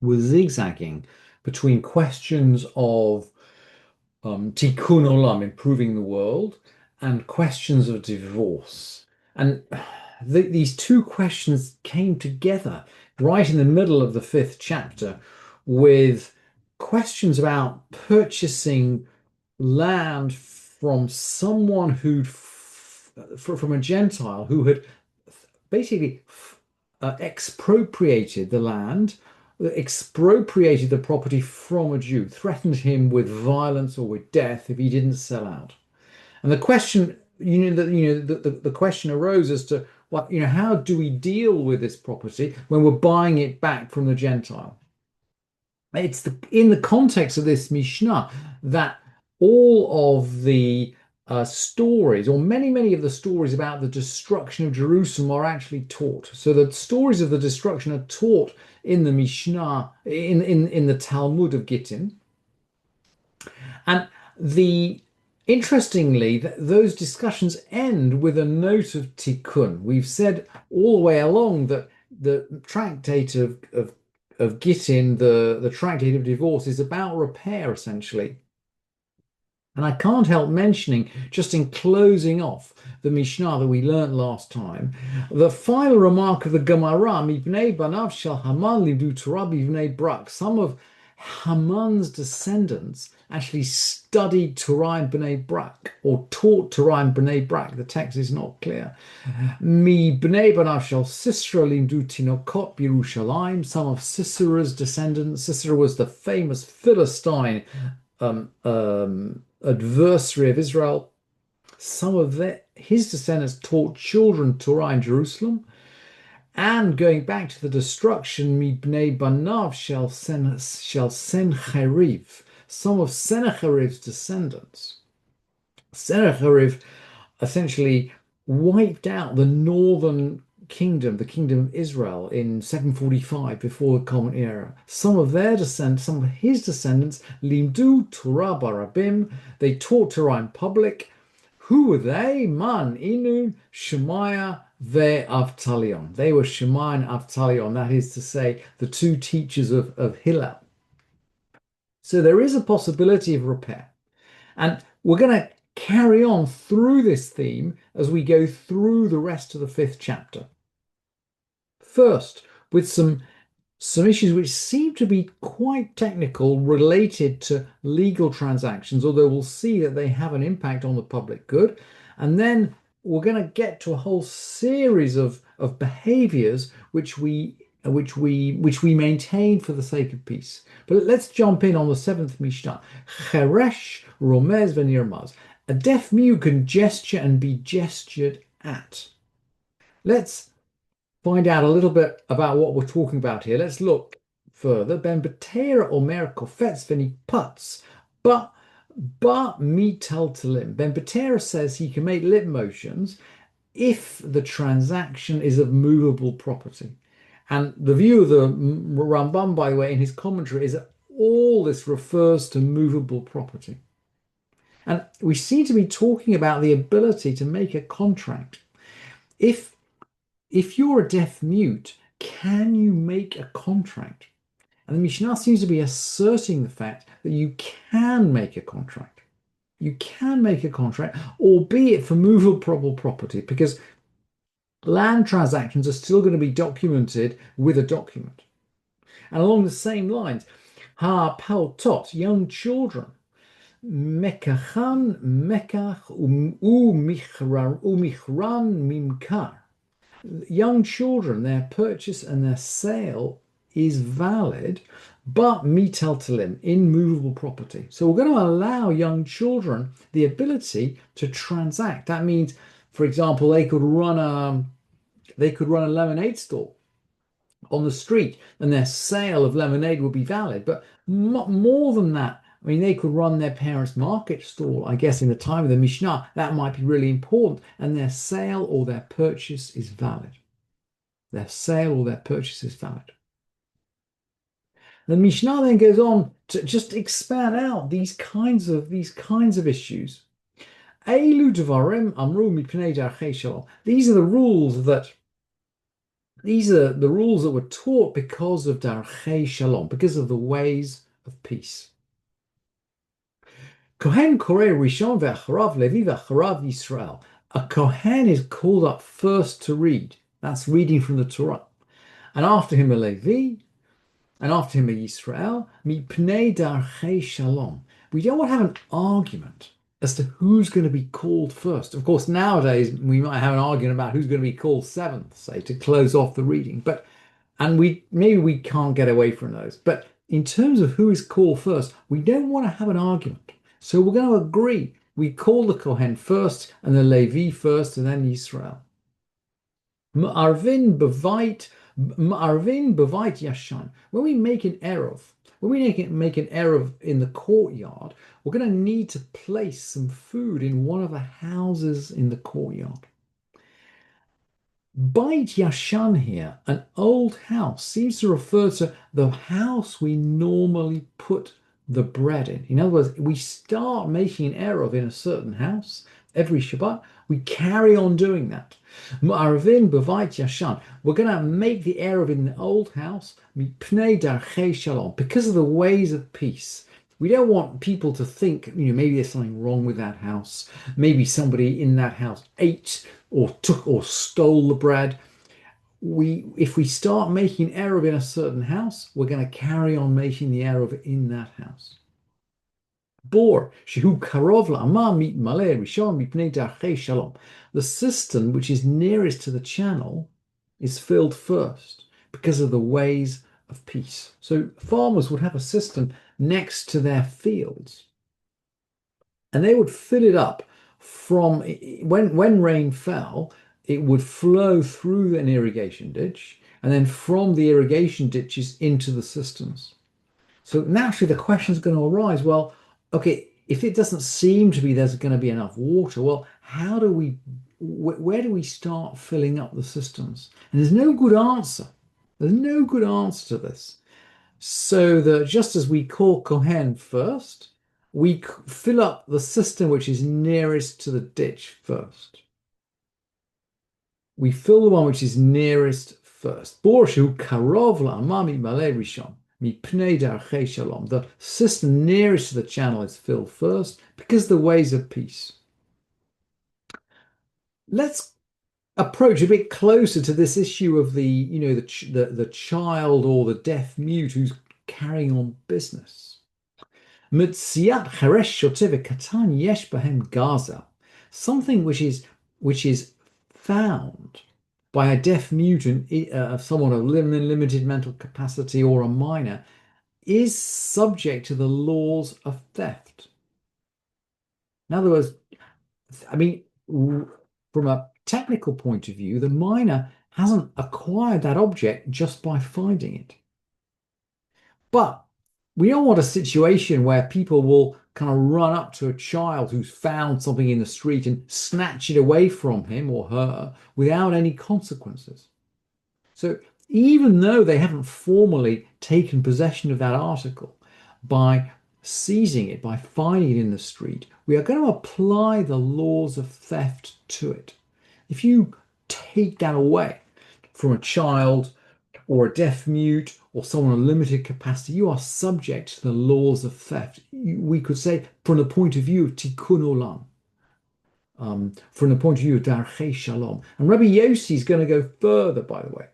we're zigzagging between questions of tikkun olam, improving the world, and questions of divorce. And these two questions came together right in the middle of the fifth chapter with questions about purchasing land from someone from a Gentile who had basically expropriated the land, expropriated the property from a Jew, threatened him with violence or with death if he didn't sell out. And the question, the question arose as to what, how do we deal with this property when we're buying it back from the Gentile? It's in the context of this Mishnah that all of the stories, or many of the stories about the destruction of Jerusalem, are actually taught. So the stories of the destruction are taught in the Mishnah, in the Talmud of Gittin. And the interestingly, those discussions end with a note of tikkun. We've said all the way along that the tractate of Gittin, the tractate of divorce, is about repair essentially. And I can't help mentioning, just in closing off the Mishnah that we learnt last time, the final remark of the Gemara, Mibnei banav shel Haman limdu Torah b'ivnei Brak. Some of Haman's descendants actually studied Torah in Bnei Brak, or taught Torah in Bnei Brak. The text is not clear. Mibnei banav shel Sisera limdu Tinokot b'Yerushalayim. Some of Sisera's descendants. Sisera was the famous Philistine adversary of Israel. Some of his descendants taught children Torah in Jerusalem. And going back to the destruction, Mibnei banav shel Sennacherib. Some of Sennacherib's descendants. Sennacherib essentially wiped out the northern kingdom, the kingdom of Israel, in 745 before the Common Era. Some of his descendants, limdu Torah barabim, they taught Torah in public. Who were they? Man, Inu, Shemaiah, Avtalion. They were Shemaiah and Avtalion, that is to say, the two teachers of Hillel. So there is a possibility of repair. And we're going to carry on through this theme as we go through the rest of the fifth chapter. First, with some issues which seem to be quite technical related to legal transactions, although we'll see that they have an impact on the public good. And then we're going to get to a whole series of behaviors which we maintain for the sake of peace. But let's jump in on the seventh Mishnah. Cheresh, Romez, Venirmaz. A deaf mute can gesture and be gestured at. Let's find out a little bit about what we're talking about here. Let's look further. Ben Betera Omer Kofetz Veni Putz, but mitel talim. Ben Betera says he can make lip motions if the transaction is of movable property. And the view of the Rambam, by the way, in his commentary, is that all this refers to movable property. And we seem to be talking about the ability to make a contract. If you're a deaf mute, can you make a contract? And the Mishnah seems to be asserting the fact that you can make a contract. You can make a contract, albeit for movable property, because land transactions are still going to be documented with a document. And along the same lines, ha-paltot, young children, mekachan mekach umichran mimkar. Young children, their purchase and their sale is valid, but mitel talim, in movable property. So we're going to allow young children the ability to transact. That means, for example, they could run a lemonade stall on the street, and their sale of lemonade would be valid. But more than that, I mean, they could run their parents' market stall. I guess in the time of the Mishnah, that might be really important. And their sale or their purchase is valid. Their sale or their purchase is valid. The Mishnah then goes on to just expand out these kinds of issues. These are the rules that These are the rules that were taught because of Darchei Shalom, because of the ways of peace. Kohen Koreh Rishon ve'acharav Levi ve'acharav Yisrael. A Kohen is called up first to read. That's reading from the Torah. And after him a Levi, and after him a Yisrael, mipnei darchei shalom. We don't want to have an argument as to who's going to be called first. Of course, nowadays we might have an argument about who's going to be called seventh, say, to close off the reading. And maybe we can't get away from those. But in terms of who is called first, we don't want to have an argument. So we're going to agree. We call the Kohen first, and the Levi first, and then Yisrael. Ma'arvin b'vait yashan. When we make an eruv, when we make an eruv in the courtyard, we're going to need to place some food in one of the houses in the courtyard. Bait yashan here, an old house, seems to refer to the house we normally put the bread in. In other words, we start making an eruv in a certain house every Shabbat. We carry on doing that. Ma'arvin b'vait yashan. We're going to make the eruv in the old house, mipnei darchei shalom, because of the ways of peace. We don't want people to think, maybe there's something wrong with that house. Maybe somebody in that house ate or took or stole the bread. If we start making eruv in a certain house, we're going to carry on making the eruv in that house. Bor, shehu karov la'amah mit maleh rishon mipnei darchei shalom. The cistern which is nearest to the channel is filled first because of the ways of peace. So farmers would have a cistern next to their fields, and they would fill it up from when rain fell. It would flow through an irrigation ditch, and then from the irrigation ditches into the cisterns. So naturally, the question is going to arise: well, okay, if it doesn't seem to be there's going to be enough water, well, where do we start filling up the cisterns? And there's no good answer. There's no good answer to this. So that just as we call Kohen first, we fill up the cistern which is nearest to the ditch first. We fill the one which is nearest first. Borshu karov la'amami maleh rishon. The cistern nearest to the channel is filled first because the ways of peace. Let's approach a bit closer to this issue of the child or the deaf mute who's carrying on business. Something which is found by a deaf mute and someone of limited mental capacity or a minor is subject to the laws of theft. In other words, from a technical point of view, the minor hasn't acquired that object just by finding it. But we don't want a situation where people will kind of run up to a child who's found something in the street and snatch it away from him or her without any consequences. So even though they haven't formally taken possession of that article by seizing it, by finding it in the street, we are going to apply the laws of theft to it. If you take that away from a child or a deaf mute or someone of limited capacity, you are subject to the laws of theft. We could say from the point of view of tikkun olam, from the point of view of darchei shalom. And Rabbi Yossi is going to go further, by the way.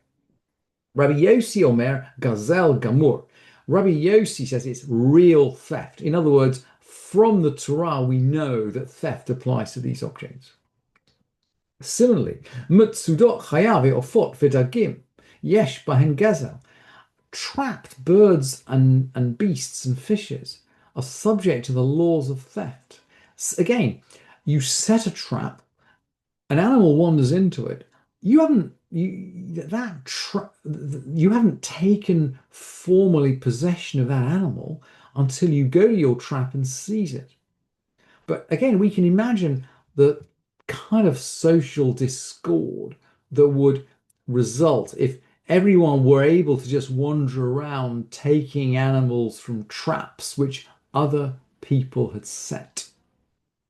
Rabbi Yossi Omer gazel gamur. Rabbi Yossi says it's real theft. In other words, from the Torah, we know that theft applies to these objects. Similarly, mutsudot chayav ofot v'dagim yesh bahen gazel. Trapped birds and beasts and fishes are subject to the laws of theft. Again, you set a trap, an animal wanders into it. You haven't taken formally possession of that animal until you go to your trap and seize it. But again, we can imagine the kind of social discord that would result if everyone were able to just wander around taking animals from traps which other people had set.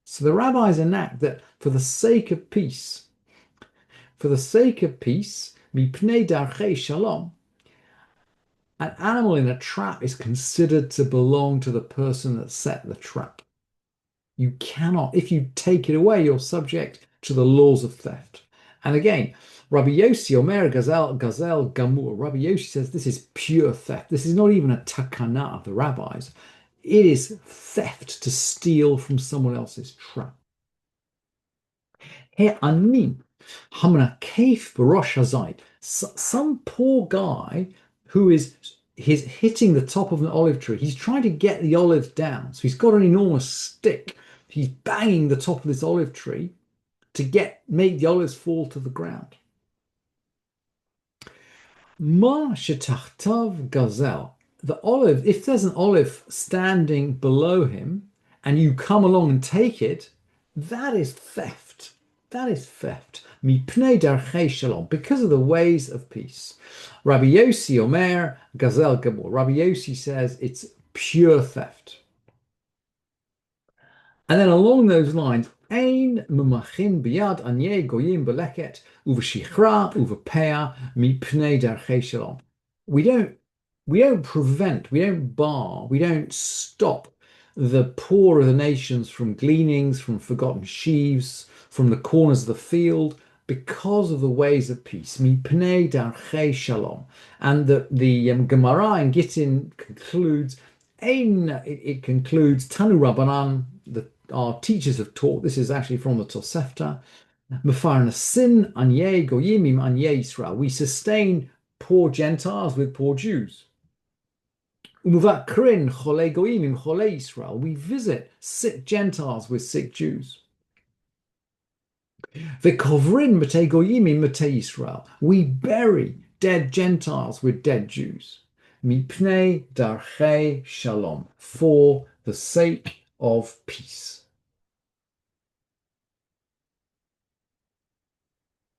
So the rabbis enact that for the sake of peace, Mipnei darchei shalom. An animal in a trap is considered to belong to the person that set the trap. You cannot, if you take it away, you're subject to the laws of theft. And again, Rabbi Yossi Omer Gazel Gamur. Rabbi Yossi says this is pure theft. This is not even a takana of the rabbis. It is theft to steal from someone else's trap. Some poor guy who is he's hitting the top of an olive tree. He's trying to get the olive down. So he's got an enormous stick. He's banging the top of this olive tree to make the olives fall to the ground. Ma shetachtav gazel. The olive, if there's an olive standing below him and you come along and take it, that is theft. That is theft. Mipnei darchei shalom, because of the ways of peace. Rabbi Yossi Omer Gazel Gabor. Rabbi Yossi says it's pure theft. And then along those lines, Ein memachin biyad anye goyim beleket uveshichra uvepea mipnei darchei shalom. We don't prevent, we don't bar, we don't stop the poor of the nations from gleanings, from forgotten sheaves, from the corners of the field, because of the ways of peace. Mipnei darchei shalom. And the Gemara in Gittin concludes, it concludes, Tanu Rabbanan, our teachers have taught, this is actually from the Tosefta, Mefarnasin anye goyimim anye Yisrael. We sustain poor Gentiles with poor Jews. Umuvakrin chole goyimim chole Yisrael. We visit sick Gentiles with sick Jews. V'kovrin mete goyimim mete Yisrael. We bury dead Gentiles with dead Jews. Mipnei darchei shalom. For the sake of peace.